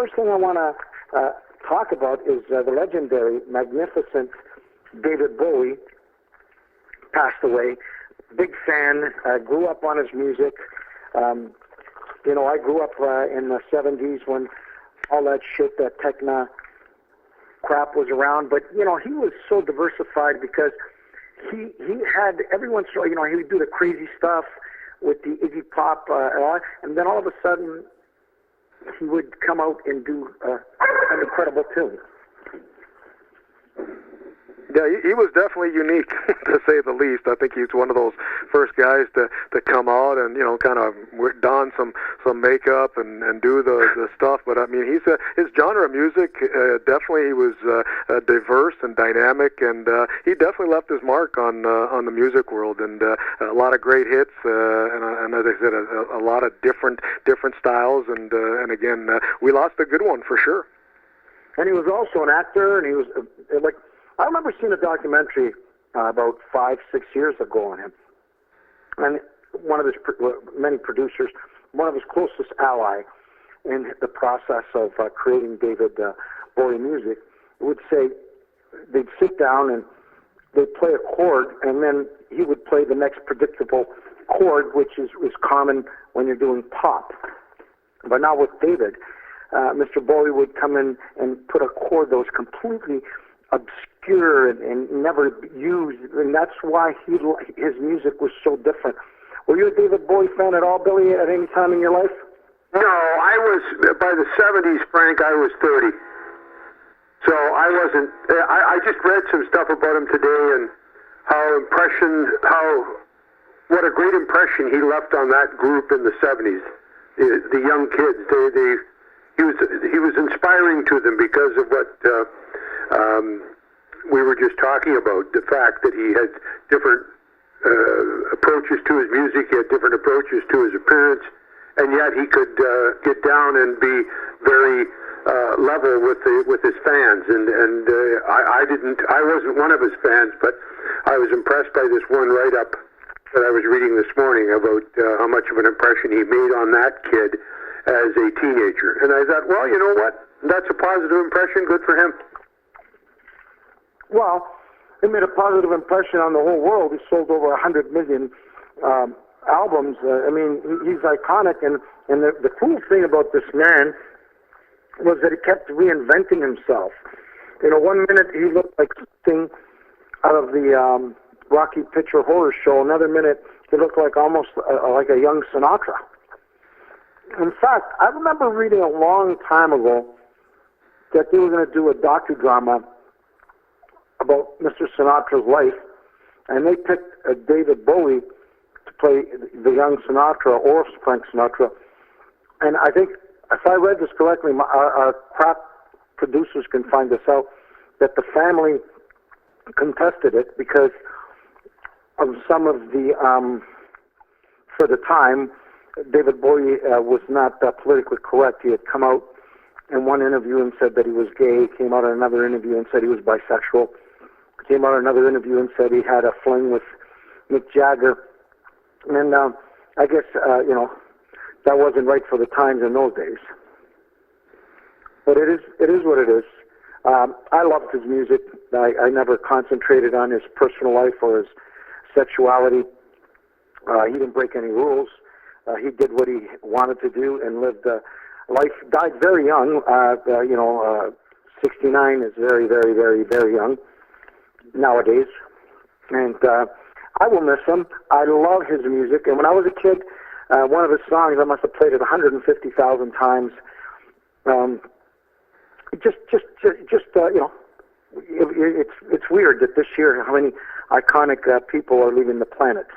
first thing I want to talk about is the legendary, magnificent David Bowie passed away. Big fan, grew up on his music. I grew up in the 70s when all that shit, that techno crap was around. But, he was so diversified because he had, every once in a while, he would do the crazy stuff with the Iggy Pop, and then all of a sudden, he would come out and do an incredible tune. Yeah, he was definitely unique, to say the least. I think he's one of those first guys to come out and, kind of don some makeup and do the stuff. But, I mean, his genre of music, definitely he was diverse and dynamic, and he definitely left his mark on the music world, and a lot of great hits, and as I said, a lot of different styles, and again, we lost a good one for sure. And he was also an actor, and he was, I remember seeing a documentary about 5-6 years ago on him, and one of his many producers, one of his closest ally in the process of creating David Bowie music, would say they'd sit down and they'd play a chord, and then he would play the next predictable chord, which is common when you're doing pop. But now with David, Mr. Bowie would come in and put a chord that was completely obscure and never used, and that's why his music was so different. Were you a David Bowie fan at all, Billy, at any time in your life? No, I was, by the 70s, Frank, I was 30. So I wasn't, I just read some stuff about him today and what a great impression he left on that group in the 70s. The young kids, he was inspiring to them because of what we were just talking about, the fact that he had different approaches to his music, he had different approaches to his appearance, and yet he could get down and be very level with his fans. And I wasn't one of his fans, but I was impressed by this one write-up that I was reading this morning about how much of an impression he made on that kid as a teenager. And I thought, well, you know what? That's a positive impression. Good for him. Well, it made a positive impression on the whole world. He sold over 100 million albums. I mean, he's iconic. And the cool thing about this man was that he kept reinventing himself. One minute he looked like something out of the Rocky Picture Horror Show. Another minute he looked like almost like a young Sinatra. In fact, I remember reading a long time ago that they were going to do a docudrama about Mr. Sinatra's life, and they picked David Bowie to play the young Sinatra or Frank Sinatra. And I think, if I read this correctly, our crap producers can find this out, that the family contested it because of some of the, for the time, David Bowie was not politically correct. He had come out in one interview and said that he was gay, came out in another interview and said he was bisexual, came out in another interview and said he had a fling with Mick Jagger. And I guess, that wasn't right for the times in those days. But it is what it is. I loved his music. I never concentrated on his personal life or his sexuality. He didn't break any rules. He did what he wanted to do and lived life. Died very young. 69 is very, very, very, very young nowadays. And I will miss him. I love his music. And when I was a kid, one of his songs, I must have played it 150,000 times. It's weird that this year how many iconic people are leaving the planet.